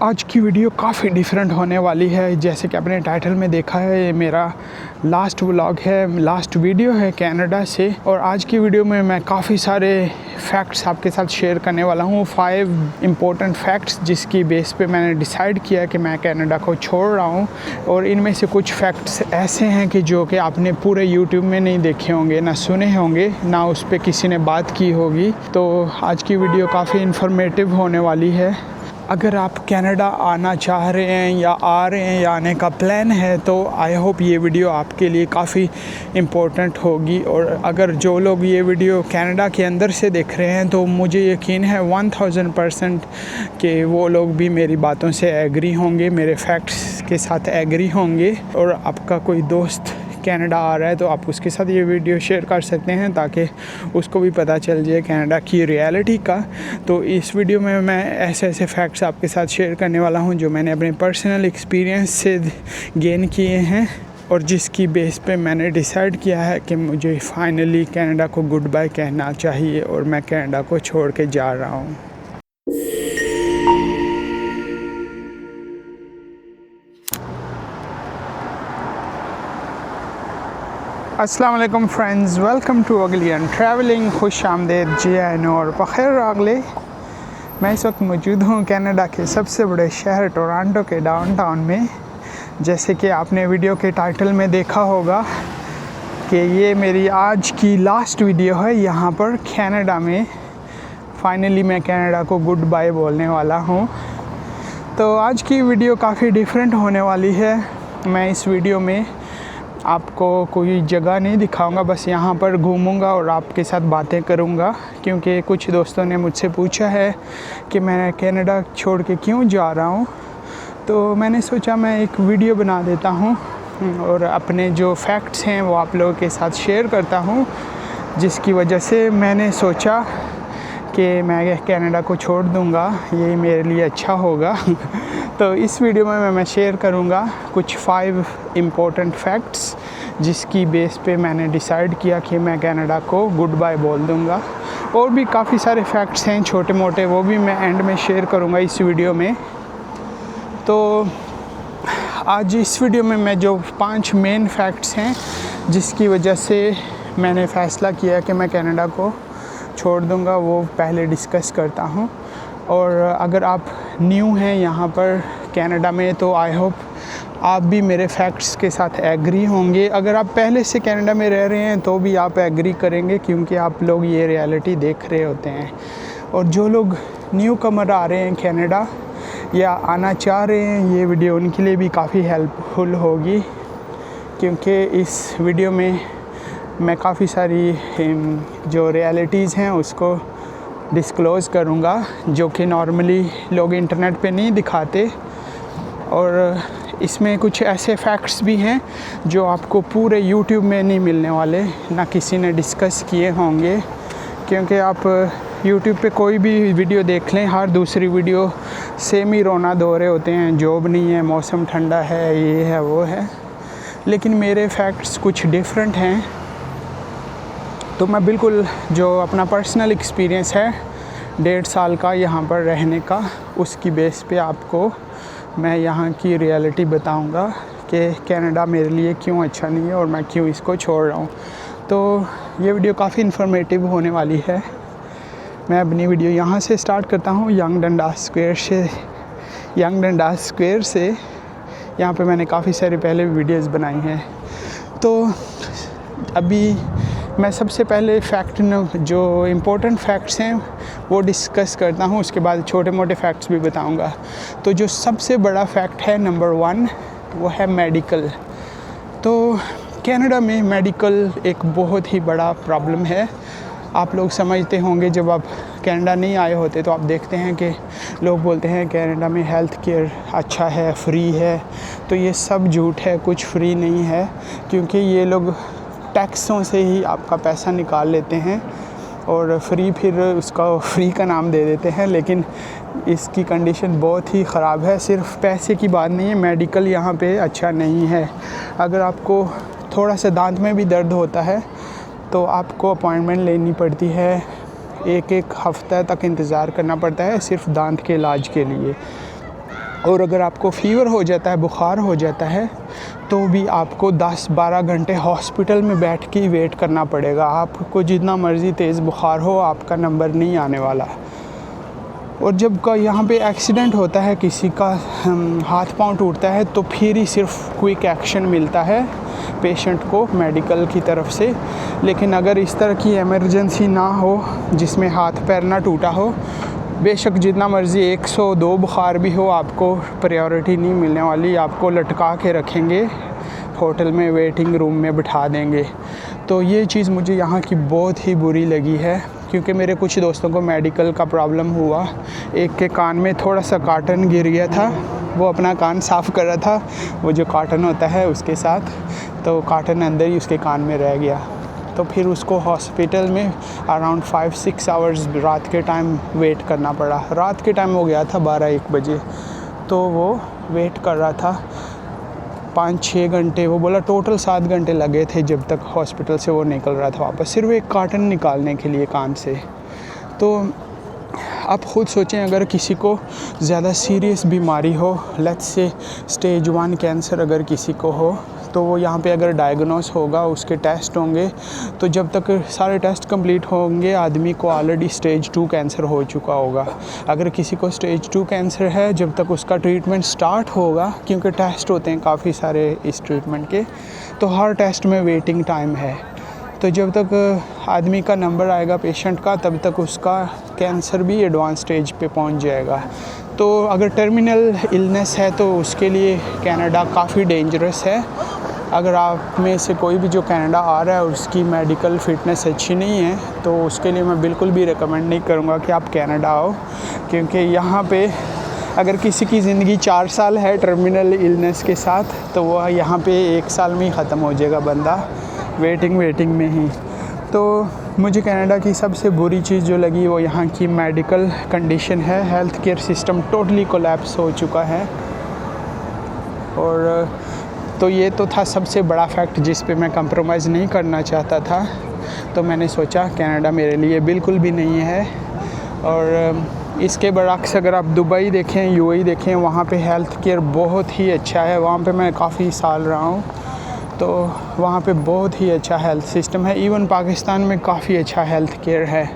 आज की वीडियो काफ़ी डिफरेंट होने वाली है। जैसे कि आपने टाइटल में देखा है, ये मेरा लास्ट व्लॉग है, लास्ट वीडियो है कनाडा से। और आज की वीडियो में मैं काफ़ी सारे फैक्ट्स आपके साथ शेयर करने वाला हूँ। 5 इम्पोर्टेंट फैक्ट्स जिसकी बेस पे मैंने डिसाइड किया कि मैं कनाडा को छोड़ रहा हूँ। और इनमें से कुछ फैक्ट्स ऐसे हैं कि जो कि आपने पूरे यूट्यूब में नहीं देखे होंगे, ना सुने होंगे, ना उस पर किसी ने बात की होगी। तो आज की वीडियो काफ़ी इन्फॉर्मेटिव होने वाली है। अगर आप कनाडा आना चाह रहे हैं या आ रहे हैं या आने का प्लान है तो आई होप ये वीडियो आपके लिए काफ़ी इम्पोर्टेंट होगी। और अगर जो लोग ये वीडियो कनाडा के अंदर से देख रहे हैं तो मुझे यकीन है 1000% कि वो लोग भी मेरी बातों से एग्री होंगे, मेरे फैक्ट्स के साथ एग्री होंगे। और आपका कोई दोस्त कनाडा आ रहा है तो आप उसके साथ ये वीडियो शेयर कर सकते हैं ताकि उसको भी पता चल जाए कनाडा की रियलिटी का। तो इस वीडियो में मैं ऐसे फैक्ट्स आपके साथ शेयर करने वाला हूं जो मैंने अपने पर्सनल एक्सपीरियंस से गेन किए हैं और जिसकी बेस पे मैंने डिसाइड किया है कि मुझे फाइनली कनाडा को गुड बाय कहना चाहिए और मैं कनाडा को छोड़ के जा रहा हूँ। अस्सलाम वालेकुम फ्रेंड्स, वेलकम टू अगलियन ट्रैवलिंग। खुश आमदेद, जी आए और बखैर आगले। मैं इस वक्त मौजूद हूँ कनाडा के सबसे बड़े शहर टोरंटो के डाउनटाउन में। जैसे कि आपने वीडियो के टाइटल में देखा होगा कि ये मेरी आज की लास्ट वीडियो है यहाँ पर कनाडा में। फाइनली मैं कनाडा को गुड बाय बोलने वाला हूँ। तो आज की वीडियो काफ़ी डिफरेंट होने वाली है। मैं इस वीडियो में आपको कोई जगह नहीं दिखाऊंगा, बस यहाँ पर घूमूंगा और आपके साथ बातें करूंगा। क्योंकि कुछ दोस्तों ने मुझसे पूछा है कि मैं कनाडा छोड़ के क्यों जा रहा हूँ, तो मैंने सोचा मैं एक वीडियो बना देता हूँ और अपने जो फैक्ट्स हैं वो आप लोगों के साथ शेयर करता हूँ। जिसकी वजह से मैंने सोचा कि मैं कनाडा को छोड़ दूँगा, यही मेरे लिए अच्छा होगा। तो इस वीडियो में मैं शेयर करूँगा कुछ 5 इम्पोर्टेंट फैक्ट्स जिसकी बेस पे मैंने डिसाइड किया कि मैं कनाडा को गुड बाय बोल दूँगा। और भी काफ़ी सारे फैक्ट्स हैं छोटे मोटे, वो भी मैं एंड में शेयर करूँगा इस वीडियो में। तो आज इस वीडियो में मैं जो 5 मेन फैक्ट्स हैं जिसकी वजह से मैंने फ़ैसला किया कि मैं कनाडा को छोड़ दूँगा, वो पहले डिस्कस करता हूँ। और अगर आप न्यू हैं यहाँ पर कनाडा में तो आई होप आप भी मेरे फैक्ट्स के साथ एग्री होंगे। अगर आप पहले से कनाडा में रह रहे हैं तो भी आप एग्री करेंगे क्योंकि आप लोग ये रियलिटी देख रहे होते हैं। और जो लोग न्यू कमर आ रहे हैं कनाडा या आना चाह रहे हैं, ये वीडियो उनके लिए भी काफ़ी हेल्पफुल होगी क्योंकि इस वीडियो में मैं काफ़ी सारी जो रियलिटीज़ हैं उसको डिस्क्लोज़ करूँगा जो कि नॉर्मली लोग इंटरनेट पे नहीं दिखाते। और इसमें कुछ ऐसे फैक्ट्स भी हैं जो आपको पूरे यूट्यूब में नहीं मिलने वाले, ना किसी ने डिस्कस किए होंगे। क्योंकि आप यूट्यूब पे कोई भी वीडियो देख लें, हर दूसरी वीडियो सेम ही रोना धो रहे होते हैं, जॉब नहीं है, मौसम ठंडा है, ये है वो है। लेकिन मेरे फैक्ट्स कुछ डिफरेंट हैं। तो मैं बिल्कुल जो अपना पर्सनल एक्सपीरियंस है 1.5 साल का यहाँ पर रहने का, उसकी बेस पे आपको मैं यहाँ की रियलिटी बताऊँगा कि कनाडा मेरे लिए क्यों अच्छा नहीं है और मैं क्यों इसको छोड़ रहा हूँ। तो ये वीडियो काफ़ी इन्फॉर्मेटिव होने वाली है। मैं अपनी वीडियो यहाँ से स्टार्ट करता हूँ, यंग डंडास स्क्वायर से। यहाँ पे मैंने काफ़ी सारे पहले वीडियोस बनाई हैं। तो अभी मैं सबसे पहले जो इम्पोर्टेंट फैक्ट्स हैं वो डिस्कस करता हूँ, उसके बाद छोटे मोटे फैक्ट्स भी बताऊँगा। तो जो सबसे बड़ा फैक्ट है नंबर 1 वो है मेडिकल। तो कनाडा में मेडिकल एक बहुत ही बड़ा प्रॉब्लम है। आप लोग समझते होंगे, जब आप कनाडा नहीं आए होते तो आप देखते हैं कि लोग बोलते हैं कनाडा में हेल्थ केयर अच्छा है, फ्री है। तो ये सब झूठ है, कुछ फ्री नहीं है क्योंकि ये लोग टैक्सों से ही आपका पैसा निकाल लेते हैं और फ्री फिर उसका फ्री का नाम दे देते हैं। लेकिन इसकी कंडीशन बहुत ही ख़राब है। सिर्फ पैसे की बात नहीं है, मेडिकल यहाँ पे अच्छा नहीं है। अगर आपको थोड़ा सा दांत में भी दर्द होता है तो आपको अपॉइंटमेंट लेनी पड़ती है, एक हफ़्ता तक इंतज़ार करना पड़ता है सिर्फ दांत के इलाज के लिए। और अगर आपको फ़ीवर हो जाता है, बुखार हो जाता है, तो भी आपको 10-12 घंटे हॉस्पिटल में बैठ के ही वेट करना पड़ेगा। आपको जितना मर्ज़ी तेज़ बुखार हो, आपका नंबर नहीं आने वाला। और जब का यहाँ पे एक्सीडेंट होता है, किसी का हाथ पांव टूटता है, तो फिर ही सिर्फ क्विक एक्शन मिलता है पेशेंट को मेडिकल की तरफ से। लेकिन अगर इस तरह की इमरजेंसी ना हो जिसमें हाथ पैर ना टूटा हो, बेशक जितना मर्ज़ी 102 बुखार भी हो, आपको प्रायोरिटी नहीं मिलने वाली। आपको लटका के रखेंगे, होटल में वेटिंग रूम में बिठा देंगे। तो ये चीज़ मुझे यहाँ की बहुत ही बुरी लगी है, क्योंकि मेरे कुछ दोस्तों को मेडिकल का प्रॉब्लम हुआ। एक के कान में थोड़ा सा कॉटन गिर गया था, वो अपना कान साफ़ कर रहा था, वो जो कॉटन होता है उसके साथ, तो कॉटन अंदर ही उसके कान में रह गया। तो फिर उसको हॉस्पिटल में अराउंड 5-6 आवर्स रात के टाइम वेट करना पड़ा। रात के टाइम हो गया था 12-1 बजे, तो वो वेट कर रहा था 5-6 घंटे। वो बोला टोटल 7 घंटे लगे थे जब तक हॉस्पिटल से वो निकल रहा था वापस, सिर्फ एक कॉटन निकालने के लिए कान से। तो आप ख़ुद सोचें, अगर किसी को ज़्यादा सीरियस बीमारी हो, लेट्स से स्टेज 1 कैंसर अगर किसी को हो, तो वो यहाँ पे अगर डायग्नोस होगा, उसके टेस्ट होंगे, तो जब तक सारे टेस्ट कंप्लीट होंगे, आदमी को ऑलरेडी स्टेज 2 कैंसर हो चुका होगा। अगर किसी को स्टेज 2 कैंसर है, जब तक उसका ट्रीटमेंट स्टार्ट होगा, क्योंकि टेस्ट होते हैं काफ़ी सारे इस ट्रीटमेंट के, तो हर टेस्ट में वेटिंग टाइम है। तो जब तक आदमी का नंबर आएगा पेशेंट का, तब तक उसका कैंसर भी एडवांस स्टेज पे पहुंच जाएगा। तो अगर टर्मिनल इलनेस है, तो उसके लिए कनाडा काफ़ी डेंजरस है। अगर आप में से कोई भी जो कनाडा आ रहा है और उसकी मेडिकल फ़िटनेस अच्छी नहीं है, तो उसके लिए मैं बिल्कुल भी रिकमेंड नहीं करूँगा कि आप कनाडा आओ, क्योंकि यहाँ पे अगर किसी की ज़िंदगी 4 साल है टर्मिनल इलनेस के साथ, तो वह यहाँ पे 1 साल में ही ख़त्म हो जाएगा बंदा, वेटिंग में ही। तो मुझे कनाडा की सबसे बुरी चीज़ जो लगी, वो यहाँ की मेडिकल कंडीशन है। Health care system totally collapse हो चुका है। और तो ये तो था सबसे बड़ा फैक्ट जिस पे मैं कंप्रोमाइज़ नहीं करना चाहता था। तो मैंने सोचा कनाडा मेरे लिए बिल्कुल भी नहीं है। और इसके बरअक्स अगर आप दुबई देखें, यूएई देखें, वहाँ पे हेल्थ केयर बहुत ही अच्छा है। वहाँ पे मैं काफ़ी साल रहा हूँ, तो वहाँ पे बहुत ही अच्छा हेल्थ सिस्टम है। इवन पाकिस्तान में काफ़ी अच्छा हेल्थ केयर है,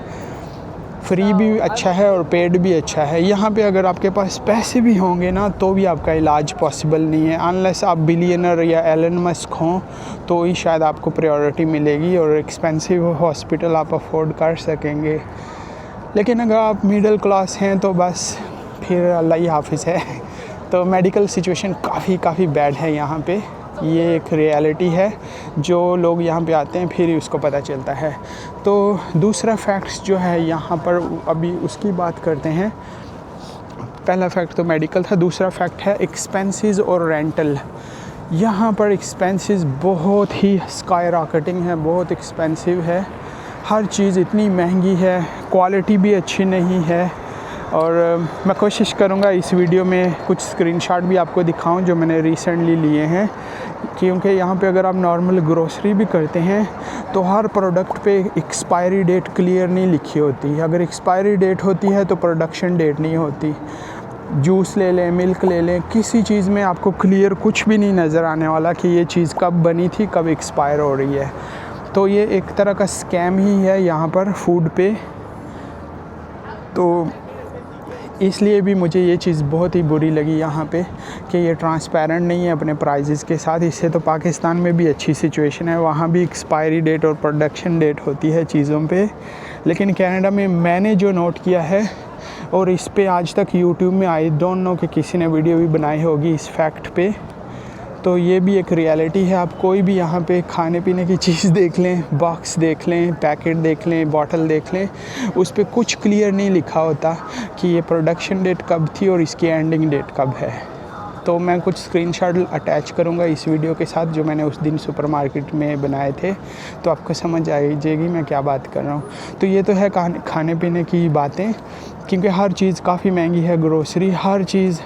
फ्री भी अच्छा है और पेड भी अच्छा है। यहाँ पे अगर आपके पास पैसे भी होंगे ना, तो भी आपका इलाज पॉसिबल नहीं है, अनलेस आप बिलियनर या एलन मस्क हों, तो ही शायद आपको प्रायोरिटी मिलेगी और एक्सपेंसिव हॉस्पिटल आप अफोर्ड कर सकेंगे। लेकिन अगर आप मिडिल क्लास हैं, तो बस फिर अल्लाह ही हाफिज़ है। तो मेडिकल सिचुएशन काफ़ी बैड है यहाँ पे। ये एक रियलिटी है, जो लोग यहाँ पे आते हैं फिर ही उसको पता चलता है। तो दूसरा फैक्ट्स जो है यहाँ पर, अभी उसकी बात करते हैं। पहला फैक्ट तो मेडिकल था, दूसरा फैक्ट है एक्सपेंसेस और रेंटल। यहाँ पर एक्सपेंसेस बहुत ही स्काई रॉकेटिंग है, बहुत एक्सपेंसिव है। हर चीज़ इतनी महंगी है, क्वालिटी भी अच्छी नहीं है। और मैं कोशिश करूँगा इस वीडियो में कुछ स्क्रीनशॉट भी आपको दिखाऊं जो मैंने रिसेंटली लिए हैं, क्योंकि यहाँ पे अगर आप नॉर्मल ग्रोसरी भी करते हैं, तो हर प्रोडक्ट पे एक्सपायरी डेट क्लियर नहीं लिखी होती। अगर एक्सपायरी डेट होती है तो प्रोडक्शन डेट नहीं होती। जूस ले लें, मिल्क ले लें, किसी चीज़ में आपको क्लियर कुछ भी नहीं नज़र आने वाला कि ये चीज़ कब बनी थी, कब एक्सपायर हो रही है। तो ये एक तरह का स्कैम ही है यहाँ पर फूड पे। तो इसलिए भी मुझे ये चीज़ बहुत ही बुरी लगी यहाँ पे कि ये ट्रांसपेरेंट नहीं है अपने प्राइजेज़ के साथ। इससे तो पाकिस्तान में भी अच्छी सिचुएशन है, वहाँ भी एक्सपायरी डेट और प्रोडक्शन डेट होती है चीज़ों पे। लेकिन कनाडा में मैंने जो नोट किया है, और इस पे आज तक यूट्यूब में आई डोंट नो कि किसी ने वीडियो भी बनाई होगी इस फैक्ट पे, तो ये भी एक रियलिटी है। आप कोई भी यहाँ पे खाने पीने की चीज़ देख लें, बॉक्स देख लें, पैकेट देख लें, बॉटल देख लें, उस पे कुछ क्लियर नहीं लिखा होता कि ये प्रोडक्शन डेट कब थी और इसकी एंडिंग डेट कब है। तो मैं कुछ स्क्रीनशॉट अटैच करूँगा इस वीडियो के साथ जो मैंने उस दिन सुपरमार्केट में बनाए थे, तो आपको समझ आ जाएगी मैं क्या बात कर रहा हूँ। तो ये तो है खाने पीने की बातें, क्योंकि हर चीज़ काफ़ी महंगी है, ग्रोसरी, हर चीज़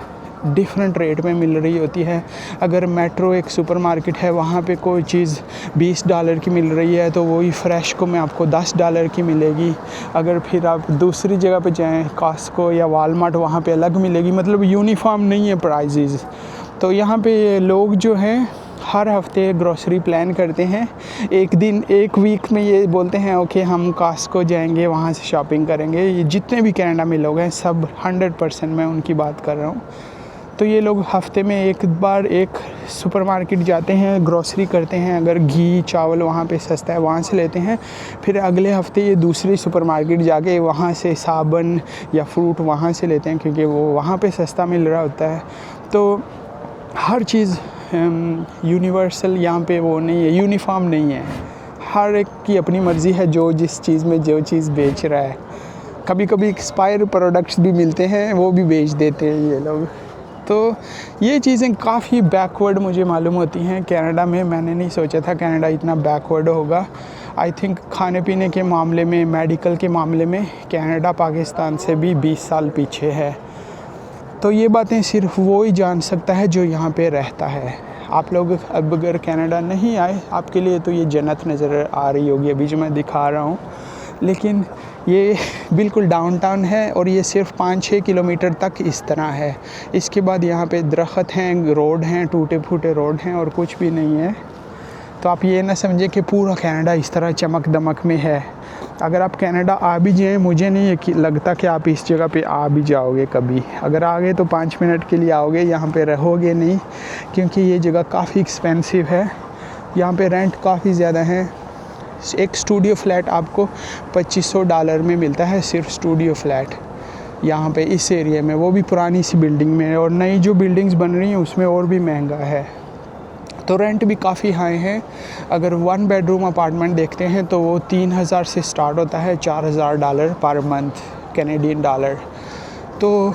डिफरेंट रेट में मिल रही होती है। अगर मेट्रो एक सुपरमार्केट है, वहाँ पे कोई चीज़ $20 की मिल रही है तो वही फ्रेश को में आपको $10 की मिलेगी। अगर फिर आप दूसरी जगह पे जाएं, कॉस्को या वालमार्ट, वहाँ पे अलग मिलेगी। मतलब यूनिफॉर्म नहीं है प्राइजेज़। तो यहाँ पे लोग जो हैं हर हफ्ते ग्रोसरी प्लान करते हैं। एक वीक में ये बोलते हैं ओके हम कॉस्को जाएंगे, वहाँ से शॉपिंग करेंगे। ये जितने भी कनाडा में लोग हैं सब 100% मैं उनकी बात कर रहा हूँ। तो ये लोग हफ्ते में एक बार एक सुपरमार्केट जाते हैं, ग्रोसरी करते हैं। अगर घी चावल वहाँ पे सस्ता है वहाँ से लेते हैं। फिर अगले हफ्ते ये दूसरी सुपरमार्केट जाके वहाँ से साबुन या फ्रूट वहाँ से लेते हैं, क्योंकि वो वहाँ पे सस्ता मिल रहा होता है। तो हर चीज़ यूनिवर्सल यहाँ पे वो नहीं है, यूनिफॉर्म नहीं है। हर एक की अपनी मर्ज़ी है जो जिस चीज़ में जो चीज़ बेच रहा है। कभी कभी एक्सपायर प्रोडक्ट्स भी मिलते हैं, वो भी बेच देते हैं ये लोग। तो ये चीज़ें काफ़ी बैकवर्ड मुझे मालूम होती हैं कनाडा में। मैंने नहीं सोचा था कनाडा इतना बैकवर्ड होगा। आई थिंक खाने पीने के मामले में, मेडिकल के मामले में कनाडा पाकिस्तान से भी 20 साल पीछे है। तो ये बातें सिर्फ वो ही जान सकता है जो यहाँ पे रहता है। आप लोग अब अगर कनाडा नहीं आए, आपके लिए तो ये जन्नत नज़र आ रही होगी अभी जो मैं दिखा रहा हूँ। लेकिन ये बिल्कुल डाउनटाउन है और ये सिर्फ 5-6 किलोमीटर तक इस तरह है। इसके बाद यहाँ पे दरख्त हैं, रोड हैं, टूटे फूटे रोड हैं और कुछ भी नहीं है। तो आप ये ना समझे कि पूरा कनाडा इस तरह चमक दमक में है। अगर आप कनाडा आ भी जाएँ, मुझे नहीं लगता कि आप इस जगह पे आ भी जाओगे कभी। अगर आ गए तो 5 मिनट के लिए आओगे, यहाँ पे रहोगे नहीं, क्योंकि ये जगह काफ़ी एक्सपेंसिव है। यहाँ पे रेंट काफ़ी ज़्यादा है। एक स्टूडियो फ्लैट आपको $2500 में मिलता है, सिर्फ स्टूडियो फ्लैट यहाँ पे इस एरिया में, वो भी पुरानी सी बिल्डिंग में। और नई जो बिल्डिंग्स बन रही हैं उसमें और भी महंगा है। तो रेंट भी काफ़ी हाई है। अगर 1 बेडरूम अपार्टमेंट देखते हैं तो वो 3000 से स्टार्ट होता है, $4000 पर मंथ कैनेडियन डॉलर। तो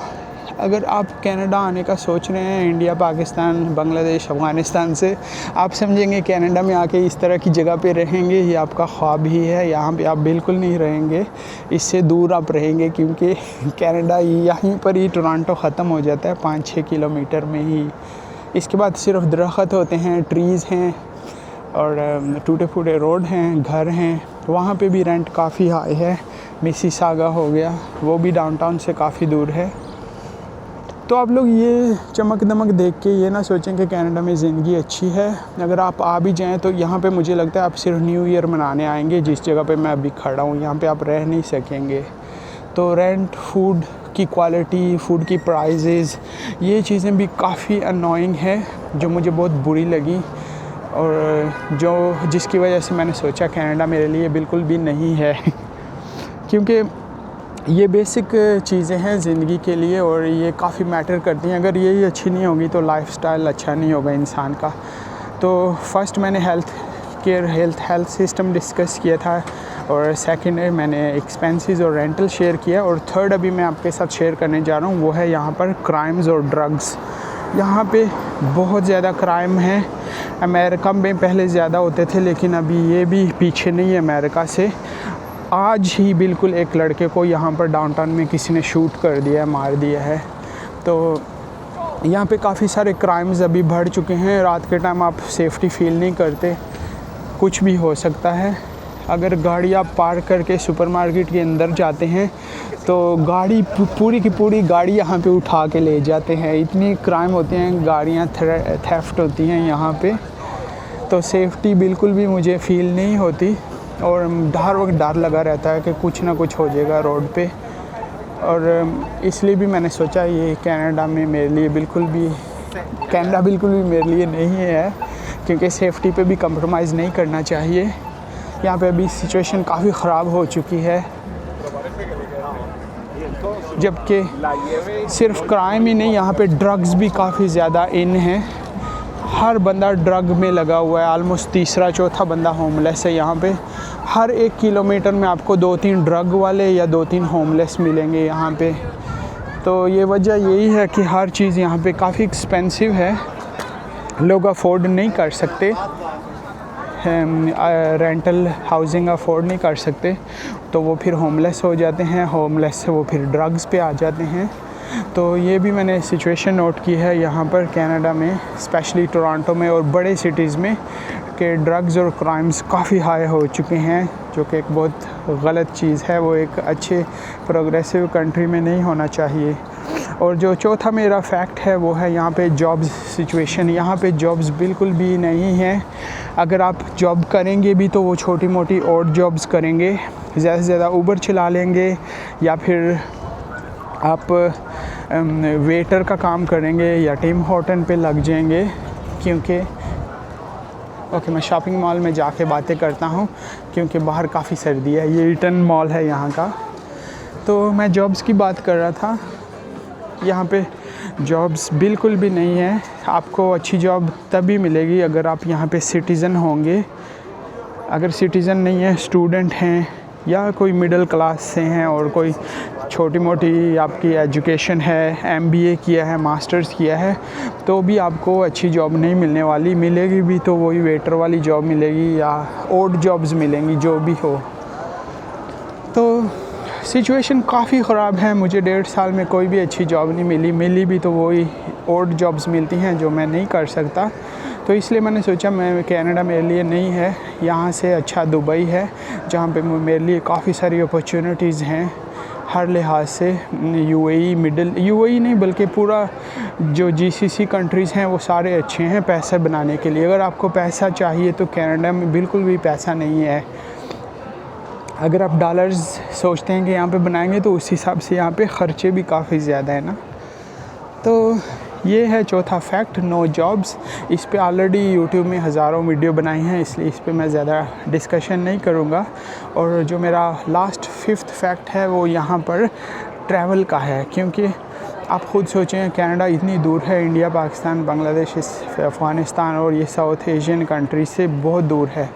अगर आप कनाडा आने का सोच रहे हैं इंडिया, पाकिस्तान, बांग्लादेश, अफ़गानिस्तान से, आप समझेंगे कनाडा में आके इस तरह की जगह पे रहेंगे, ये आपका ख्वाब ही है। यहाँ पे आप बिल्कुल नहीं रहेंगे, इससे दूर आप रहेंगे, क्योंकि कनाडा यहीं पर ही टोरंटो ख़त्म हो जाता है 5-6 किलोमीटर में ही। इसके बाद सिर्फ दरख्त होते हैं, ट्रीज़ हैं और टूटे फूटे रोड हैं, घर हैं। वहाँ पे भी रेंट काफ़ी हाई है। मिसिसागा हो गया, वो भी डाउनटाउन से काफ़ी दूर है। तो आप लोग ये चमक दमक देख के ये ना सोचें कि कनाडा में ज़िंदगी अच्छी है। अगर आप आ भी जाएँ तो यहाँ पे मुझे लगता है आप सिर्फ न्यू ईयर मनाने आएंगे। जिस जगह पे मैं अभी खड़ा हूँ यहाँ पे आप रह नहीं सकेंगे। तो रेंट, फूड की क्वालिटी, फूड की प्राइजेज़, ये चीज़ें भी काफ़ी अननोइंग है जो मुझे बहुत बुरी लगी, और जिसकी वजह से मैंने सोचा कनाडा मेरे लिए बिल्कुल भी नहीं है। क्योंकि ये बेसिक चीज़ें हैं ज़िंदगी के लिए और ये काफ़ी मैटर करती हैं। अगर यही अच्छी नहीं होगी तो लाइफस्टाइल अच्छा नहीं होगा इंसान का। तो फर्स्ट मैंने हेल्थ सिस्टम डिस्कस किया था, और सेकंड मैंने एक्सपेंसेस और रेंटल शेयर किया, और थर्ड अभी मैं आपके साथ शेयर करने जा रहा हूँ वो है यहाँ पर क्राइम्स और ड्रग्स। यहाँ पे बहुत ज़्यादा क्राइम है। अमेरिका में पहले ज़्यादा होते थे, लेकिन अभी ये भी पीछे नहीं है अमेरिका से। आज ही बिल्कुल एक लड़के को यहाँ पर डाउनटाउन में किसी ने शूट कर दिया, मार दिया है। तो यहाँ पे काफ़ी सारे क्राइम्स अभी बढ़ चुके हैं। रात के टाइम आप सेफ्टी फील नहीं करते, कुछ भी हो सकता है। अगर गाड़ी आप पार्क करके सुपरमार्केट के अंदर जाते हैं तो गाड़ी पूरी की पूरी गाड़ी यहाँ पे उठा के ले जाते हैं। इतनी क्राइम होते हैं, गाड़ियाँ थेफ्ट होती हैं यहाँ पे। तो सेफ्टी बिल्कुल भी मुझे फ़ील नहीं होती, और हर वक्त डर लगा रहता है कि कुछ ना कुछ हो जाएगा रोड पे। और इसलिए भी मैंने सोचा ये कनाडा बिल्कुल भी मेरे लिए नहीं है, क्योंकि सेफ्टी पे भी कंप्रोमाइज़ नहीं करना चाहिए। यहाँ पे अभी सिचुएशन काफ़ी ख़राब हो चुकी है, जबकि सिर्फ क्राइम ही नहीं, यहाँ पे ड्रग्स भी काफ़ी ज़्यादा इन है। हर बंदा ड्रग में लगा हुआ है। ऑलमोस्ट तीसरा चौथा बंदा होमलेस है यहाँ पे। हर 1 किलोमीटर में आपको 2-3 ड्रग वाले या 2-3 होमलेस मिलेंगे यहाँ पे। तो ये वजह यही है कि हर चीज़ यहाँ पे काफ़ी एक्सपेंसिव है, लोग अफोर्ड नहीं कर सकते, रेंटल हाउसिंग अफोर्ड नहीं कर सकते, तो वो फिर होमलेस हो जाते हैं। होमलेस से वो फिर ड्रग्स पे आ जाते हैं। तो ये भी मैंने सिचुएशन नोट की है यहाँ पर कनाडा में, स्पेशली टोरंटो में और बड़े सिटीज़ में, कि ड्रग्स और क्राइम्स काफ़ी हाई हो चुके हैं, जो कि एक बहुत गलत चीज़ है। वो एक अच्छे प्रोग्रेसिव कंट्री में नहीं होना चाहिए। और जो चौथा मेरा फैक्ट है वो है यहाँ पे जॉब्स सिचुएशन। यहाँ पे जॉब्स बिल्कुल भी नहीं है। अगर आप जॉब करेंगे भी तो वो छोटी मोटी और जॉब्स करेंगे, ज़्यादा से ज़्यादा ऊबर चला लेंगे या फिर आप वेटर का काम करेंगे या टिम हॉर्टन पे लग जाएंगे। क्योंकि मैं शॉपिंग मॉल में जाके बातें करता हूँ क्योंकि बाहर काफ़ी सर्दी है। ये ईटन मॉल है यहाँ का। तो मैं जॉब्स की बात कर रहा था। यहाँ पे जॉब्स बिल्कुल भी नहीं है। आपको अच्छी जॉब तभी मिलेगी अगर आप यहाँ पे सिटीज़न होंगे। अगर सिटीज़न नहीं है, स्टूडेंट हैं या कोई मिडिल क्लास से हैं और कोई छोटी मोटी आपकी एजुकेशन है, MBA किया है, मास्टर्स किया है, तो भी आपको अच्छी जॉब नहीं मिलने वाली। मिलेगी भी तो वही वेटर वाली जॉब मिलेगी या ओड जॉब्स मिलेंगी, जो भी हो। तो सिचुएशन काफ़ी ख़राब है। मुझे 1.5 साल में कोई भी अच्छी जॉब नहीं मिली भी तो वही ओड जॉब्स मिलती हैं जो मैं नहीं कर सकता। तो इसलिए मैंने सोचा मैं कनाडा मेरे लिए नहीं है, यहाँ से अच्छा दुबई है जहाँ पे मेरे लिए काफ़ी सारी अपॉर्चुनिटीज़ हैं हर लिहाज से। UAE नहीं बल्कि पूरा जो GCC कंट्रीज़ हैं वो सारे अच्छे हैं पैसे बनाने के लिए। अगर आपको पैसा चाहिए तो कनाडा में बिल्कुल भी पैसा नहीं है। अगर आप डॉलर्स सोचते हैं कि यहाँ पे बनाएंगे तो उस हिसाब से यहाँ पे ख़र्चे भी काफ़ी ज़्यादा है ना। तो ये है चौथा फैक्ट, नो जॉब्स। इस पे ऑलरेडी यूट्यूब में हज़ारों वीडियो बनाई हैं, इसलिए इस पे मैं ज़्यादा डिस्कशन नहीं करूँगा। और जो मेरा लास्ट 5th फैक्ट है वो यहाँ पर ट्रैवल का है। क्योंकि आप ख़ुद सोचें कनाडा इतनी दूर है, इंडिया, पाकिस्तान, बांग्लादेश, अफ़गानिस्तान और ये साउथ एशियन कंट्री से बहुत दूर है।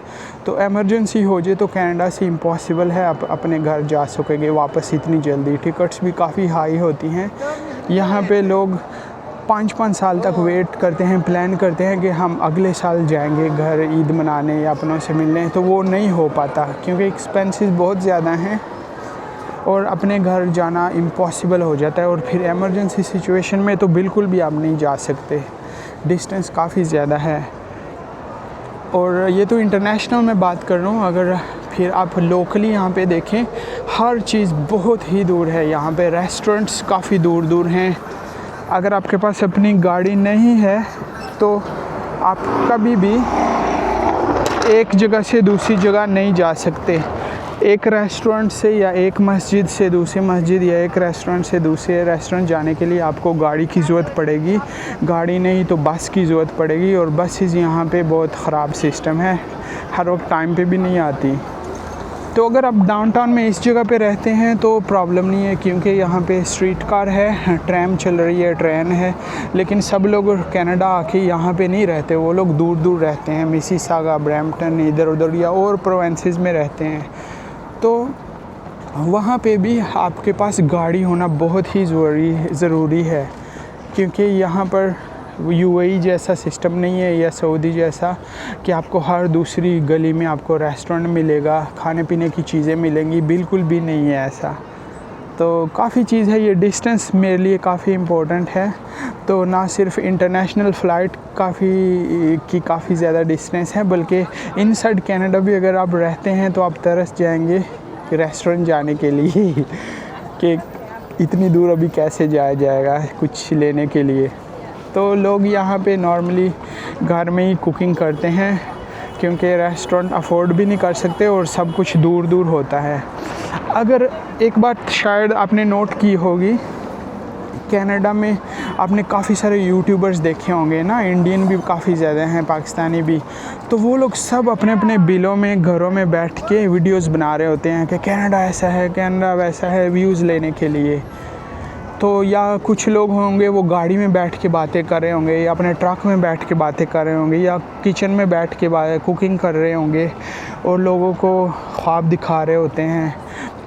तो एमरजेंसी हो जाए तो कनाडा से इम्पॉसिबल है आप अपने घर जा सकेंगे वापस इतनी जल्दी। टिकट्स भी काफ़ी हाई होती हैं। यहाँ पे लोग 5-5 साल तक वेट करते हैं, प्लान करते हैं कि हम अगले साल जाएंगे घर ईद मनाने या अपनों से मिलने, तो वो नहीं हो पाता क्योंकि एक्सपेंसेस बहुत ज़्यादा हैं और अपने घर जाना इम्पॉसिबल हो जाता है। और फिर एमरजेंसी सिचुएशन में तो बिल्कुल भी आप नहीं जा सकते, डिस्टेंस काफ़ी ज़्यादा है। और ये तो इंटरनेशनल में बात कर रहा हूँ। अगर फिर आप लोकली यहाँ पे देखें, हर चीज़ बहुत ही दूर है। यहाँ पे रेस्टोरेंट्स काफ़ी दूर दूर हैं। अगर आपके पास अपनी गाड़ी नहीं है तो आप कभी भी एक जगह से दूसरी जगह नहीं जा सकते। एक रेस्टोरेंट से या एक मस्जिद से दूसरी मस्जिद या एक रेस्टोरेंट से दूसरे रेस्टोरेंट जाने के लिए आपको गाड़ी की ज़रूरत पड़ेगी। गाड़ी नहीं तो बस की ज़रूरत पड़ेगी। और बसेस यहाँ पे बहुत ख़राब सिस्टम है, हर वक्त टाइम पे भी नहीं आती। तो अगर आप डाउनटाउन में इस जगह पे रहते हैं तो प्रॉब्लम नहीं है क्योंकि यहाँ पे स्ट्रीट कार है, ट्रैम चल रही है, ट्रेन है। लेकिन सब लोग कनाडा आके यहाँ पे नहीं रहते, वो लोग दूर दूर रहते हैं, मिसिसागा, ब्रैम्पटन, इधर उधर या और प्रोविंसेस में रहते हैं। तो वहाँ पे भी आपके पास गाड़ी होना बहुत ही ज़रूरी है क्योंकि यहाँ पर UAE जैसा सिस्टम नहीं है या सऊदी जैसा कि आपको हर दूसरी गली में आपको रेस्टोरेंट मिलेगा, खाने पीने की चीज़ें मिलेंगी, बिल्कुल भी नहीं है ऐसा। तो काफ़ी चीज़ है, ये डिस्टेंस मेरे लिए काफ़ी इम्पोर्टेंट है। तो ना सिर्फ इंटरनेशनल फ़्लाइट काफ़ी ज़्यादा डिस्टेंस है, बल्कि इनसाइड कनाडा भी अगर आप रहते हैं तो आप तरस जाएंगे रेस्टोरेंट जाने के लिए कि इतनी दूर अभी कैसे जाया जाएगा कुछ लेने के लिए। तो लोग यहाँ पे नॉर्मली घर में ही कुकिंग करते हैं क्योंकि रेस्टोरेंट अफोर्ड भी नहीं कर सकते और सब कुछ दूर दूर होता है। अगर एक बात शायद आपने नोट की होगी, कनाडा में आपने काफ़ी सारे यूट्यूबर्स देखे होंगे ना, इंडियन भी काफ़ी ज़्यादा हैं, पाकिस्तानी भी। तो वो लोग सब अपने अपने बिलों में घरों में बैठ के वीडियोस बना रहे होते हैं कि कनाडा ऐसा है, कनाडा वैसा है, व्यूज़ लेने के लिए। तो या कुछ लोग होंगे वो गाड़ी में बैठ के बातें कर रहे होंगे या अपने ट्रक में बैठ के बातें कर रहे होंगे या किचन में बैठ के कुकिंग कर रहे होंगे और लोगों को ख्वाब दिखा रहे होते हैं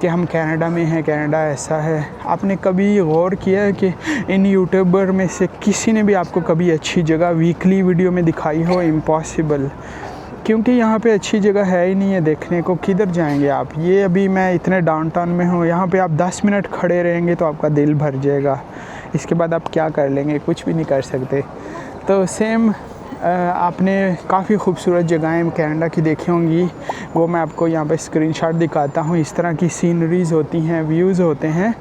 कि हम कनाडा में हैं, कनाडा ऐसा है। आपने कभी गौर किया है कि इन यूट्यूबर में से किसी ने भी आपको कभी अच्छी जगह वीकली वीडियो में दिखाई हो? इम्पॉसिबल, क्योंकि यहाँ पे अच्छी जगह है ही नहीं है देखने को। किधर जाएंगे आप? ये अभी मैं इतने डाउनटाउन में हूँ, यहाँ पे आप 10 मिनट खड़े रहेंगे तो आपका दिल भर जाएगा। इसके बाद आप क्या कर लेंगे, कुछ भी नहीं कर सकते। तो सेम आपने काफ़ी खूबसूरत जगहें कनाडा की देखी होंगी, वो मैं आपको यहाँ पे स्क्रीनशॉट दिखाता हूँ। इस तरह की सीनरीज़ होती हैं, व्यूज़ होते हैं।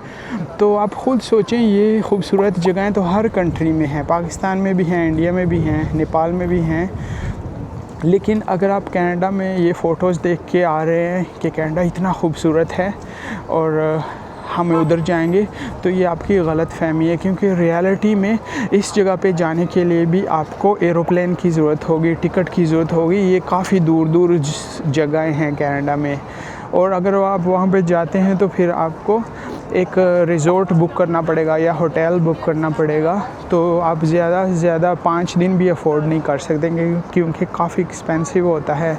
तो आप ख़ुद सोचें, ये खूबसूरत जगहें तो हर कंट्री में हैं, पाकिस्तान में भी हैं, इंडिया में भी हैं, नेपाल में भी हैं। लेकिन अगर आप कनाडा में ये फ़ोटोज़ देख के आ रहे हैं कि कनाडा इतना खूबसूरत है और हम उधर जाएंगे, तो ये आपकी गलत फ़हमी है, क्योंकि रियलिटी में इस जगह पे जाने के लिए भी आपको एरोप्लेन की ज़रूरत होगी, टिकट की ज़रूरत होगी। ये काफ़ी दूर दूर जगहें हैं कनाडा में, और अगर आप वहाँ पे जाते हैं तो फिर आपको एक रिज़ॉर्ट बुक करना पड़ेगा या होटल बुक करना पड़ेगा। तो आप ज़्यादा से ज़्यादा 5 दिन भी अफोर्ड नहीं कर सकते, क्योंकि काफ़ी एक्सपेंसिव होता है।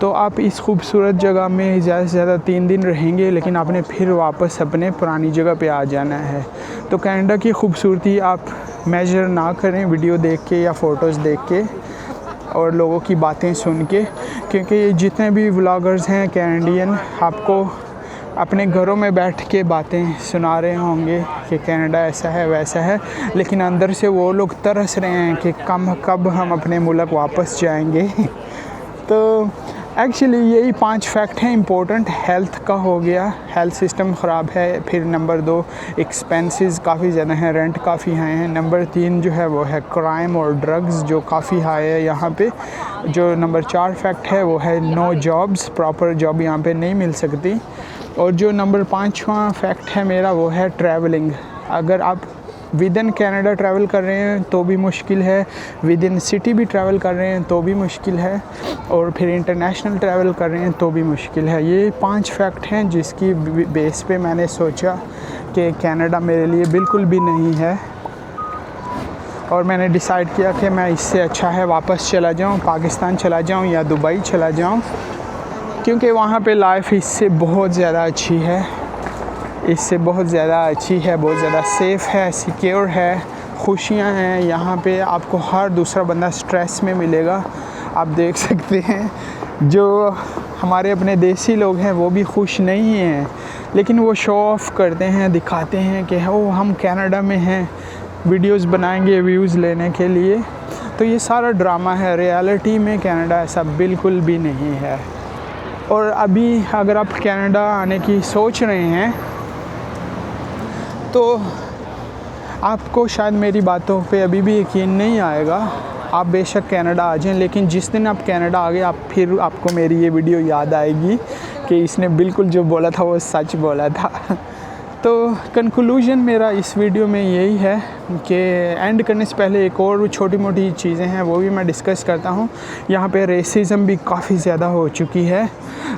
तो आप इस खूबसूरत जगह में ज़्यादा से ज़्यादा 3 दिन रहेंगे, लेकिन आपने फिर वापस अपने पुरानी जगह पे आ जाना है। तो कनाडा की खूबसूरती आप मेजर ना करें वीडियो देख के या फ़ोटोज़ देख के और लोगों की बातें सुन के, क्योंकि जितने भी व्लॉगर्स हैं कैनेडियन आपको अपने घरों में बैठ के बातें सुना रहे होंगे कि कनाडा ऐसा है वैसा है, लेकिन अंदर से वो लोग तरस रहे हैं कि कब हम अपने मुल्क वापस जाएंगे। तो एक्चुअली यही 5 फैक्ट हैं इम्पोर्टेंट। हेल्थ का हो गया, हेल्थ सिस्टम ख़राब है। फिर नंबर 2 एक्सपेंसेस काफ़ी ज़्यादा हैं, रेंट काफ़ी हाई हैं। नंबर 3 जो है वो है क्राइम और ड्रग्स, जो काफ़ी हाई है यहाँ पे। जो नंबर 4 फैक्ट है वो है नो जॉब्स, प्रॉपर जॉब यहाँ पे नहीं मिल सकती। और जो नंबर 5वां फैक्ट है मेरा वो है ट्रैवलिंग। अगर आप विद इन कनाडा ट्रैवल कर रहे हैं तो भी मुश्किल है, विद इन सिटी भी ट्रैवल कर रहे हैं तो भी मुश्किल है, और फिर इंटरनेशनल ट्रैवल कर रहे हैं तो भी मुश्किल है। ये 5 फैक्ट हैं जिसकी बेस पे मैंने सोचा कि कनाडा मेरे लिए बिल्कुल भी नहीं है, और मैंने डिसाइड किया कि मैं इससे अच्छा है वापस चला जाऊँ, पाकिस्तान चला जाऊँ या दुबई चला जाऊँ, क्योंकि वहाँ पे लाइफ इससे बहुत ज़्यादा अच्छी है, इससे बहुत ज़्यादा अच्छी है, बहुत ज़्यादा सेफ़ है, सिक्योर है, खुशियाँ हैं। यहाँ पे आपको हर दूसरा बंदा स्ट्रेस में मिलेगा। आप देख सकते हैं जो हमारे अपने देसी लोग हैं वो भी खुश नहीं हैं, लेकिन वो शो ऑफ़ करते हैं, दिखाते हैं कि ओ हम कनाडा में हैं, वीडियोस बनाएंगे व्यूज़ लेने के लिए। तो ये सारा ड्रामा है, रियलिटी में कनाडा ऐसा बिल्कुल भी नहीं है। और अभी अगर आप कनाडा आने की सोच रहे हैं तो आपको शायद मेरी बातों पे अभी भी यकीन नहीं आएगा। आप बेशक कनाडा आ जाएं, लेकिन जिस दिन आप कनाडा आ गए फिर आपको मेरी ये वीडियो याद आएगी कि इसने बिल्कुल जो बोला था वो सच बोला था। तो कंक्लूजन मेरा इस वीडियो में यही है कि एंड करने से पहले एक और छोटी मोटी चीज़ें हैं वो भी मैं डिस्कस करता हूँ। यहाँ पे रेसिज़म भी काफ़ी ज़्यादा हो चुकी है।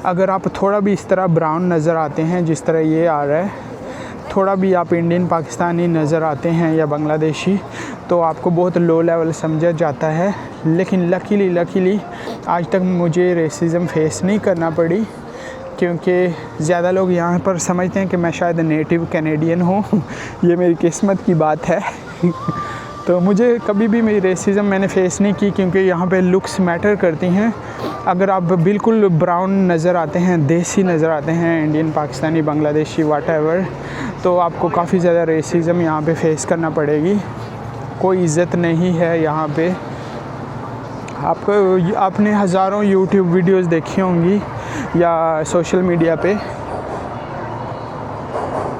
अगर आप थोड़ा भी इस तरह ब्राउन नज़र आते हैं जिस तरह ये आ रहा है, थोड़ा भी आप इंडियन पाकिस्तानी नज़र आते हैं या बांग्लादेशी, तो आपको बहुत लो लेवल समझा जाता है। लेकिन लकीली आज तक मुझे रेसिज़म फेस नहीं करना पड़ी, क्योंकि ज़्यादा लोग यहाँ पर समझते हैं कि मैं शायद नेटिव कैनेडियन हूँ। ये मेरी किस्मत की बात है। तो मुझे कभी भी मेरी रेसिज़म मैंने फ़ेस नहीं की, क्योंकि यहाँ पे लुक्स मैटर करती हैं। अगर आप बिल्कुल ब्राउन नज़र आते हैं, देसी नज़र आते हैं, इंडियन, पाकिस्तानी, बांग्लादेशी, व्हाटएवर, तो आपको काफ़ी ज़्यादा रेसिज़म यहाँ पे फ़ेस करना पड़ेगी। कोई इज़्ज़त नहीं है यहाँ पे। आपने हज़ारों यूट्यूब वीडियोस देखी होंगी या सोशल मीडिया पे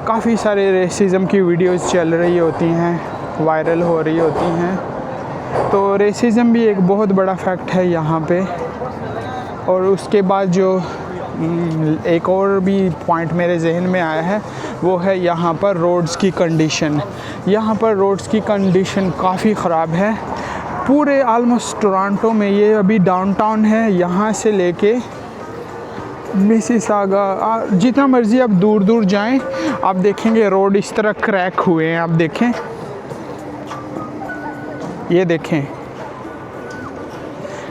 काफ़ी सारे रेसिज़म की वीडियोस चल रही होती हैं, वायरल हो रही होती हैं। तो रेसिज़म भी एक बहुत बड़ा फैक्ट है यहाँ पे। और उसके बाद जो एक और भी पॉइंट मेरे जहन में आया है वो है यहाँ पर रोड्स की कंडीशन। यहाँ पर रोड्स की कंडीशन काफ़ी ख़राब है। पूरे आलमोस्ट टोरंटो में, ये अभी डाउनटाउन है, यहाँ से लेके मिसिसागा जितना मर्ज़ी आप दूर दूर जाएं, आप देखेंगे रोड इस तरह क्रैक हुए हैं। आप देखें, ये देखें,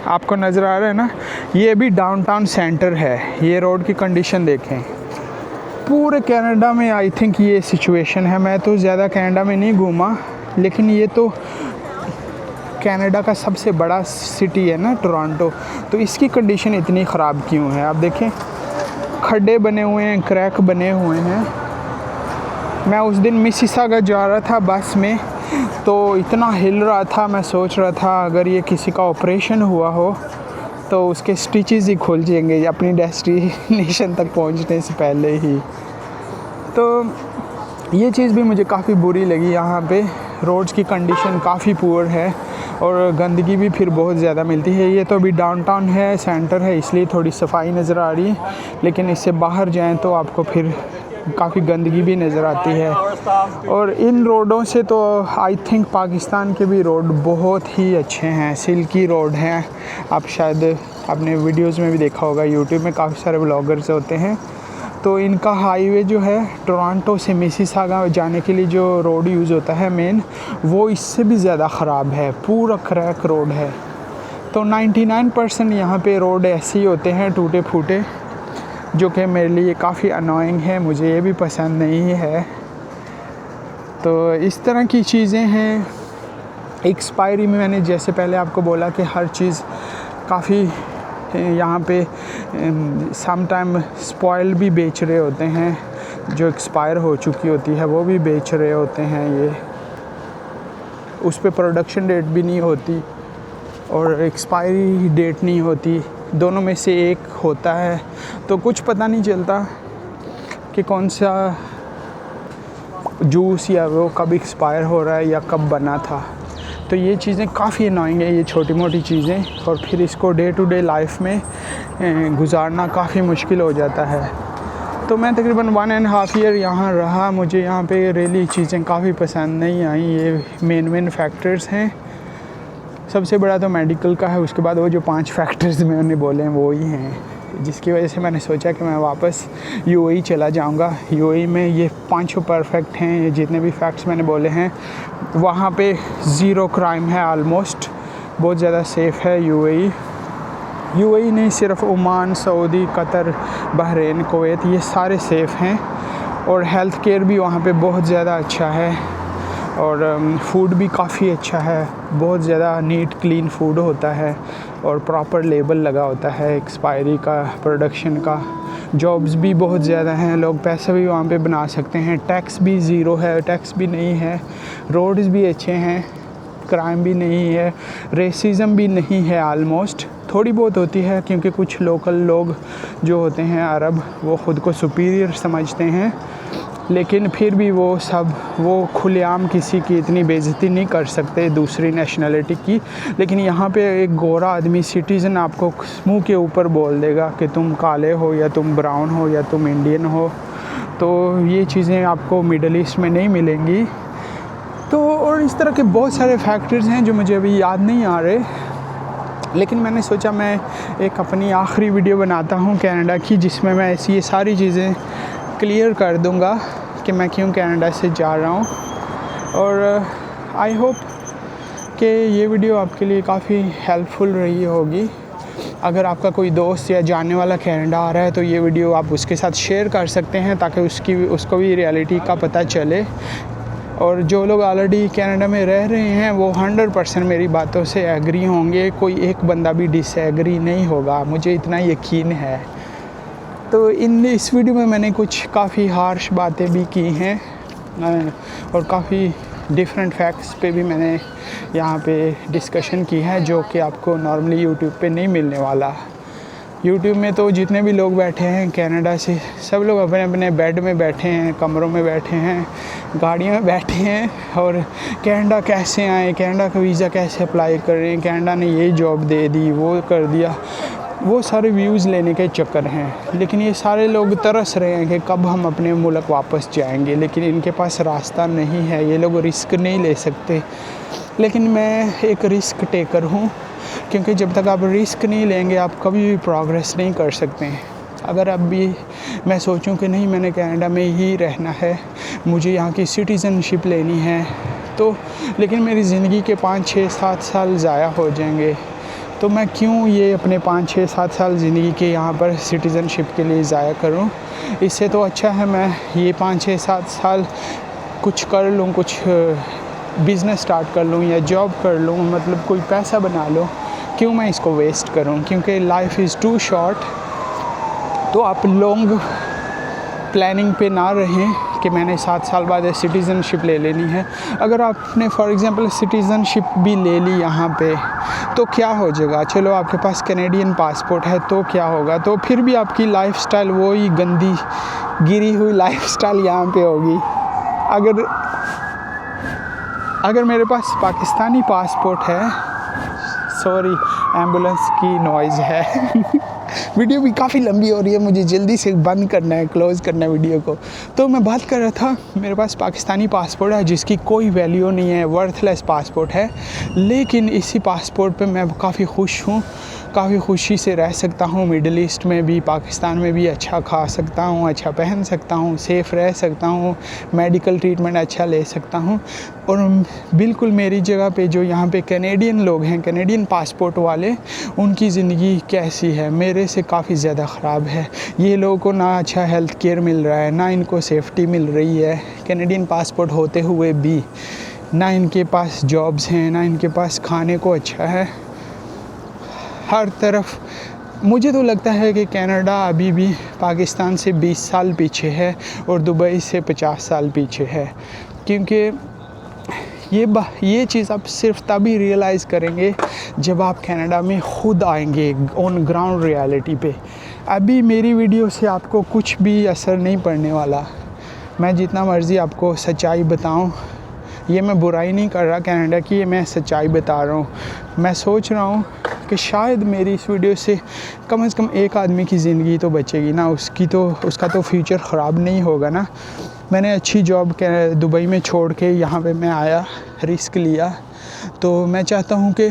आपको नज़र आ रहा है ना, ये भी डाउनटाउन सेंटर है। ये रोड की कंडीशन देखें। पूरे कनाडा में आई थिंक ये सिचुएशन है। मैं तो ज़्यादा कनाडा में नहीं घूमा, लेकिन ये तो कनाडा का सबसे बड़ा सिटी है ना टोरंटो, तो इसकी कंडीशन इतनी ख़राब क्यों है? आप देखें, खड्डे बने हुए हैं, क्रैक बने हुए हैं। मैं उस दिन मिसिसागा जा रहा था बस में, तो इतना हिल रहा था, मैं सोच रहा था अगर ये किसी का ऑपरेशन हुआ हो तो उसके स्टिचेस ही खुल जाएंगे अपनी डेस्टिनेशन तक पहुंचने से पहले ही। तो ये चीज़ भी मुझे काफ़ी बुरी लगी। यहाँ पे रोड्स की कंडीशन काफ़ी पुअर है और गंदगी भी फिर बहुत ज़्यादा मिलती है। ये तो अभी डाउनटाउन है, सेंटर है, इसलिए थोड़ी सफाई नज़र आ रही है, लेकिन इससे बाहर जाएं तो आपको फिर काफ़ी गंदगी भी नज़र आती है। और इन रोडों से तो आई थिंक पाकिस्तान के भी रोड बहुत ही अच्छे हैं, सिल्की रोड हैं। आप शायद आपने वीडियोस में भी देखा होगा, यूट्यूब में काफ़ी सारे ब्लॉगर्स होते हैं। तो इनका हाईवे जो है टोरंटो से मिसिसागा जाने के लिए जो रोड यूज़ होता है मेन, वो इससे भी ज़्यादा ख़राब है, पूरा क्रैक रोड है। तो 99% यहाँ पे रोड ऐसे ही होते हैं टूटे फूटे, जो कि मेरे लिए काफ़ी अनोइंग है, मुझे ये भी पसंद नहीं है। तो इस तरह की चीज़ें हैं। एक्सपायरी में मैंने जैसे पहले आपको बोला कि हर चीज़ काफ़ी यहाँ पे सम टाइम स्पॉइल भी बेच रहे होते हैं, जो एक्सपायर हो चुकी होती है वो भी बेच रहे होते हैं। ये उस पे प्रोडक्शन डेट भी नहीं होती और एक्सपायरी डेट नहीं होती, दोनों में से एक होता है। तो कुछ पता नहीं चलता कि कौन सा जूस या वो कब एक्सपायर हो रहा है या कब बना था। तो ये चीज़ें काफ़ी अनोइंग है, ये छोटी मोटी चीज़ें, और फिर इसको डे टू डे लाइफ में गुजारना काफ़ी मुश्किल हो जाता है। तो मैं तकरीबन 1.5 ईयर यहाँ रहा, मुझे यहाँ पे रियली चीज़ें काफ़ी पसंद नहीं आई। ये मेन फैक्टर्स हैं। सबसे बड़ा तो मेडिकल का है, उसके बाद वो जो 5 फैक्टर्स मैंने बोले हैं वो ही हैं, जिसकी वजह से मैंने सोचा कि मैं वापस यूएई चला जाऊंगा। यूएई में ये 5 परफेक्ट हैं, ये जितने भी फैक्ट्स मैंने बोले हैं। वहाँ पे ज़ीरो क्राइम है ऑलमोस्ट, बहुत ज़्यादा सेफ़ है यूएई नहीं, सिर्फ Oman, Saudi, Qatar, Bahrain, Kuwait, ये सारे सेफ़ हैं। और हेल्थ केयर भी वहाँ पे बहुत ज़्यादा अच्छा है, और फूड भी काफ़ी अच्छा है, बहुत ज़्यादा नीट क्लीन फूड होता है और प्रॉपर लेबल लगा होता है एक्सपायरी का, प्रोडक्शन का। जॉब्स भी बहुत ज़्यादा हैं, लोग पैसे भी वहाँ पे बना सकते हैं। टैक्स भी ज़ीरो है, टैक्स भी नहीं है। रोड्स भी अच्छे हैं, क्राइम भी नहीं है, रेसिज्म भी नहीं है ऑलमोस्ट। थोड़ी बहुत होती है क्योंकि कुछ लोकल लोग जो होते हैं अरब, वो ख़ुद को सुपीरियर समझते हैं, लेकिन फिर भी वो खुलेआम किसी की इतनी बेइज्जती नहीं कर सकते दूसरी नेशनलिटी की। लेकिन यहाँ पे एक गोरा आदमी सिटीज़न आपको मुंह के ऊपर बोल देगा कि तुम काले हो या तुम ब्राउन हो या तुम इंडियन हो। तो ये चीज़ें आपको मिडल ईस्ट में नहीं मिलेंगी। तो और इस तरह के बहुत सारे फैक्टर्स हैं जो मुझे अभी याद नहीं आ रहे, लेकिन मैंने सोचा मैं एक अपनी आखिरी वीडियो बनाता हूँ कनाडा की, जिसमें मैं ऐसी ये सारी चीज़ें क्लियर कर दूँगा कि मैं क्यों कनाडा से जा रहा हूँ। और आई होप कि ये वीडियो आपके लिए काफ़ी हेल्पफुल रही होगी। अगर आपका कोई दोस्त या जानने वाला कनाडा आ रहा है तो ये वीडियो आप उसके साथ शेयर कर सकते हैं, ताकि उसको भी रियलिटी का पता चले। और जो लोग ऑलरेडी कनाडा में रह रहे हैं वो 100% मेरी बातों से एग्री होंगे, कोई एक बंदा भी डिसएग्री नहीं होगा, मुझे इतना यकीन है। तो इस वीडियो में मैंने कुछ काफ़ी हार्श बातें भी की हैं और काफ़ी डिफरेंट फैक्ट्स पे भी मैंने यहाँ पे डिस्कशन की है, जो कि आपको नॉर्मली यूट्यूब पे नहीं मिलने वाला। यूट्यूब में तो जितने भी लोग बैठे हैं कनाडा से, सब लोग अपने अपने बेड में बैठे हैं, कमरों में बैठे हैं, गाड़ियों में बैठे हैं, और कनाडा कैसे आए, कनाडा का वीज़ा कैसे अप्लाई कर रहे हैं, कनाडा ने ये जॉब दे दी, वो कर दिया, वो सारे व्यूज़ लेने के चक्कर हैं। लेकिन ये सारे लोग तरस रहे हैं कि कब हम अपने मुल्क वापस जाएंगे, लेकिन इनके पास रास्ता नहीं है, ये लोग रिस्क नहीं ले सकते। लेकिन मैं एक रिस्क टेकर हूँ, क्योंकि जब तक आप रिस्क नहीं लेंगे आप कभी भी प्रोग्रेस नहीं कर सकते हैं। अगर अब भी मैं सोचूं कि नहीं मैंने कनाडा में ही रहना है, मुझे यहाँ की सिटीज़नशिप लेनी है, तो लेकिन मेरी ज़िंदगी के 5, 6, 7 साल ज़ाया हो जाएंगे, तो मैं क्यों ये अपने 5, 6, 7 साल ज़िंदगी के यहाँ पर सिटीज़नशिप के लिए ज़ाया करूँ। इससे तो अच्छा है मैं ये 5, 6, 7 साल कुछ कर लूँ, कुछ बिज़नेस स्टार्ट कर लूँ या जॉब कर लूँ, मतलब कोई पैसा बना लूँ। क्यों मैं इसको वेस्ट करूँ, क्योंकि लाइफ इज़ टू शॉर्ट। तो आप लॉन्ग प्लानिंग पे ना रहें कि मैंने 7 साल बाद सिटीज़नशिप ले लेनी है। अगर आपने फॉर एग्ज़ाम्पल सिटीज़नशिप भी ले ली यहाँ पे तो क्या हो जाएगा? चलो आपके पास कैनेडियन पासपोर्ट है तो क्या होगा? तो फिर भी आपकी लाइफ़स्टाइल वही गंदी गिरी हुई लाइफ़स्टाइल यहाँ पे होगी। अगर मेरे पास पाकिस्तानी पासपोर्ट है, सॉरी एम्बुलेंस की नॉइज़ है वीडियो भी काफ़ी लंबी हो रही है, मुझे जल्दी से बंद करना है, क्लोज़ करना है वीडियो को। तो मैं बात कर रहा था, मेरे पास पाकिस्तानी पासपोर्ट है जिसकी कोई वैल्यू नहीं है, वर्थलेस पासपोर्ट है, लेकिन इसी पासपोर्ट पे मैं काफ़ी खुश हूँ, काफ़ी खुशी से रह सकता हूँ। मिडल ईस्ट में भी, पाकिस्तान में भी अच्छा खा सकता हूँ, अच्छा पहन सकता हूँ, सेफ़ रह सकता हूँ, मेडिकल ट्रीटमेंट अच्छा ले सकता हूँ। और बिल्कुल मेरी जगह पे जो यहाँ पे कैनेडियन लोग हैं, कैनेडियन पासपोर्ट वाले, उनकी ज़िंदगी कैसी है? मेरे से काफ़ी ज़्यादा ख़राब है। ये लोगों को ना अच्छा हेल्थ केयर मिल रहा है, ना इनको सेफ्टी मिल रही है, कैनेडियन पासपोर्ट होते हुए भी ना इनके पास जॉब्स हैं, ना इनके पास खाने को अच्छा है। हर तरफ मुझे तो लगता है कि कनाडा अभी भी पाकिस्तान से 20 साल पीछे है और दुबई से 50 साल पीछे है, क्योंकि ये चीज़ आप सिर्फ तभी रियलाइज़ करेंगे जब आप कनाडा में ख़ुद आएंगे ऑन ग्राउंड रियलिटी पे। अभी मेरी वीडियो से आपको कुछ भी असर नहीं पड़ने वाला। मैं जितना मर्ज़ी आपको सच्चाई बताऊं, ये मैं बुराई नहीं कर रहा कनाडा की, ये मैं सच्चाई बता रहा हूँ। मैं सोच रहा हूँ कि शायद मेरी इस वीडियो से कम एक आदमी की ज़िंदगी तो बचेगी ना, उसका तो फ्यूचर ख़राब नहीं होगा ना। मैंने अच्छी जॉब दुबई में छोड़ के यहाँ पे मैं आया, रिस्क लिया, तो मैं चाहता हूँ कि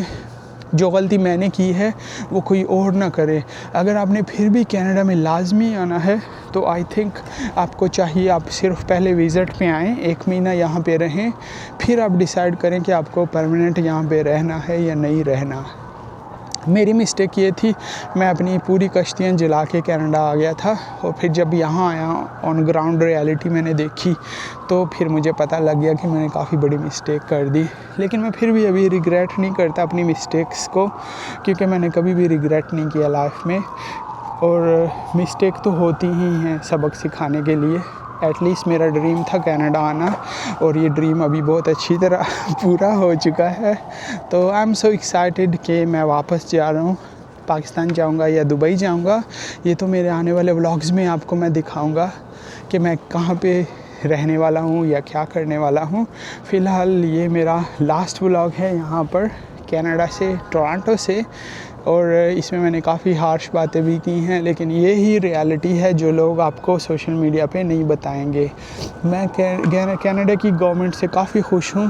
जो गलती मैंने की है वो कोई और ना करे। अगर आपने फिर भी कनाडा में लाजमी आना है तो आई थिंक आपको चाहिए आप सिर्फ पहले विज़िट पे आएँ, 1 महीना यहाँ पे रहें, फिर आप डिसाइड करें कि आपको परमानेंट यहाँ पे रहना है या नहीं रहना। मेरी मिस्टेक ये थी, मैं अपनी पूरी कश्तियाँ जला के कनाडा आ गया था, और फिर जब यहाँ आया ऑन ग्राउंड रियलिटी मैंने देखी तो फिर मुझे पता लग गया कि मैंने काफ़ी बड़ी मिस्टेक कर दी। लेकिन मैं फिर भी अभी रिग्रेट नहीं करता अपनी मिस्टेक्स को, क्योंकि मैंने कभी भी रिग्रेट नहीं किया लाइफ में, और मिस्टेक तो होती ही हैं सबक सिखाने के लिए। एटलीस्ट मेरा ड्रीम था कनाडा आना, और ये ड्रीम अभी बहुत अच्छी तरह पूरा हो चुका है। तो आई एम सो एक्साइटेड कि मैं वापस जा रहा हूँ, पाकिस्तान जाऊँगा या दुबई जाऊँगा। ये तो मेरे आने वाले व्लॉग्स में आपको मैं दिखाऊँगा कि मैं कहाँ पे रहने वाला हूँ या क्या करने वाला हूँ। फ़िलहाल ये मेरा लास्ट व्लॉग है यहाँ पर कनाडा से, टोरंटो से, और इसमें मैंने काफ़ी हार्श बातें भी की हैं, लेकिन ये ही रियलिटी है जो लोग आपको सोशल मीडिया पे नहीं बताएंगे। मैं कनाडा की गवर्नमेंट से काफ़ी खुश हूँ।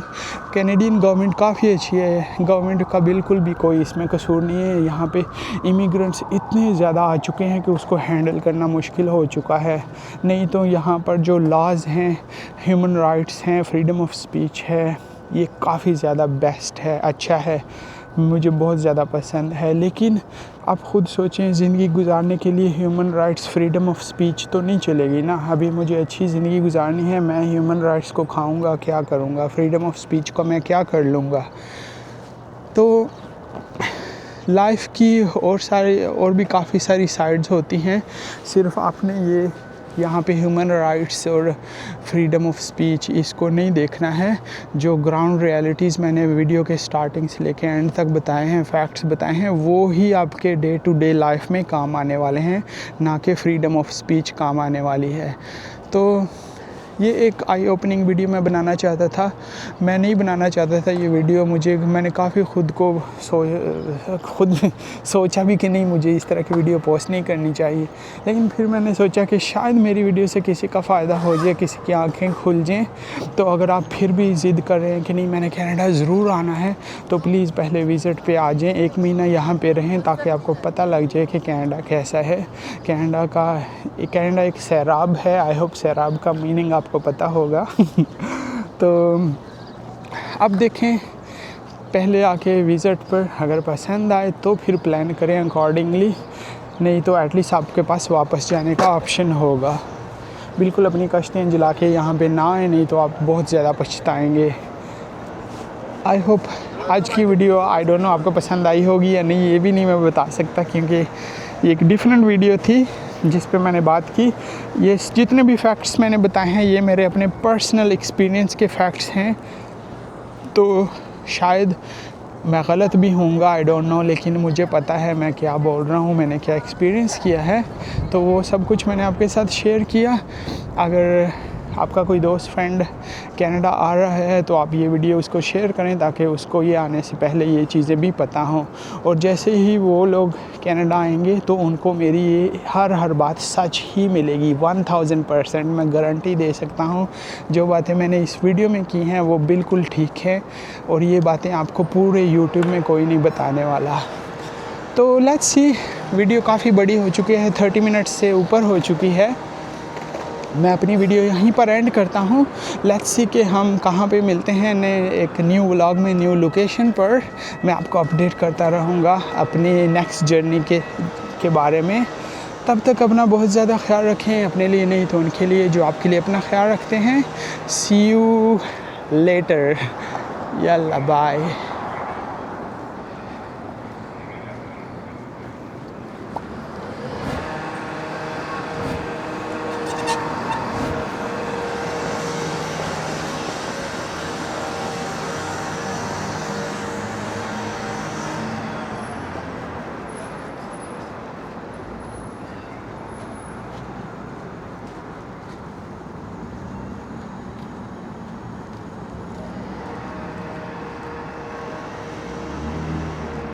कैनेडियन गवर्नमेंट काफ़ी अच्छी है, गवर्नमेंट का बिल्कुल भी कोई इसमें कसूर नहीं है। यहाँ पे इमिग्रेंट्स इतने ज़्यादा आ चुके हैं कि उसको हैंडल करना मुश्किल हो चुका है। नहीं तो यहाँ पर जो लॉज हैं, ह्यूमन राइट्स हैं, फ्रीडम ऑफ स्पीच है, ये काफ़ी ज़्यादा बेस्ट है, अच्छा है, मुझे बहुत ज़्यादा पसंद है। लेकिन आप ख़ुद सोचें, ज़िंदगी गुजारने के लिए human rights, freedom of speech तो नहीं चलेगी ना। अभी मुझे अच्छी ज़िंदगी गुजारनी है, मैं ह्यूमन राइट्स को खाऊंगा क्या करूंगा, फ्रीडम ऑफ स्पीच को मैं क्या कर लूँगा। तो लाइफ की और भी काफ़ी सारी साइड्स होती हैं। सिर्फ आपने ये यहाँ पे ह्यूमन राइट्स और फ्रीडम ऑफ स्पीच इसको नहीं देखना है। जो ग्राउंड रियलिटीज़ मैंने वीडियो के स्टार्टिंग से लेके एंड तक बताए हैं, फैक्ट्स बताए हैं, वो ही आपके डे टू डे लाइफ में काम आने वाले हैं, ना कि फ्रीडम ऑफ स्पीच काम आने वाली है। तो ये एक आई ओपनिंग वीडियो मैं बनाना चाहता था। मैं नहीं बनाना चाहता था ये वीडियो, मैंने काफ़ी खुद सोचा भी कि नहीं मुझे इस तरह की वीडियो पोस्ट नहीं करनी चाहिए। लेकिन फिर मैंने सोचा कि शायद मेरी वीडियो से किसी का फ़ायदा हो जाए, किसी की आंखें खुल जाएं। तो अगर आप फिर भी ज़िद कर रहे हैं कि नहीं मैंने कनाडा ज़रूर आना है, तो प्लीज़ पहले विज़िट पे आ जाएं, 1 महीना यहाँ पे रहें, ताकि आपको पता लग जाए कि कनाडा कैसा है। कनाडा एक सैराब है। आई होप सैराब का मीनिंग आपको पता होगा तो अब देखें, पहले आके विज़िट पर अगर पसंद आए तो फिर प्लान करें अकॉर्डिंगली, नहीं तो एटलीस्ट आपके पास वापस जाने का ऑप्शन होगा। बिल्कुल अपनी कश्तियाँ जला के यहाँ पे ना आए, नहीं तो आप बहुत ज़्यादा पछताएंगे। आई होप आज की वीडियो आई डोंट नो आपको पसंद आई होगी या नहीं, ये भी नहीं मैं बता सकता, क्योंकि ये एक डिफरेंट वीडियो थी। जिस पे मैंने बात की। ये जितने भी फैक्ट्स मैंने बताए हैं ये मेरे अपने पर्सनल एक्सपीरियंस के फैक्ट्स हैं, तो शायद मैं गलत भी होऊंगा, आई डोंट नो, लेकिन मुझे पता है मैं क्या बोल रहा हूँ, मैंने क्या एक्सपीरियंस किया है, तो वो सब कुछ मैंने आपके साथ शेयर किया। अगर आपका कोई दोस्त फ्रेंड कनाडा आ रहा है तो आप ये वीडियो उसको शेयर करें ताकि उसको ये आने से पहले ये चीज़ें भी पता हों, और जैसे ही वो लोग कनाडा आएंगे तो उनको मेरी ये हर बात सच ही मिलेगी। 1000% मैं गारंटी दे सकता हूँ। जो बातें मैंने इस वीडियो में की हैं वो बिल्कुल ठीक है, और ये बातें आपको पूरे यूट्यूब में कोई नहीं बताने वाला। तो लेट्स सी, वीडियो काफ़ी बड़ी हो चुकी है, 30 मिनट्स से ऊपर हो चुकी है। मैं अपनी वीडियो यहीं पर एंड करता हूँ। लेट्स सी कि हम कहाँ पे मिलते हैं एक न्यू व्लॉग में, न्यू लोकेशन पर। मैं आपको अपडेट करता रहूँगा अपनी नेक्स्ट जर्नी के बारे में। तब तक अपना बहुत ज़्यादा ख्याल रखें, अपने लिए नहीं तो उनके लिए जो आपके लिए अपना ख्याल रखते हैं। सी यू लेटर, यल्ला बाय।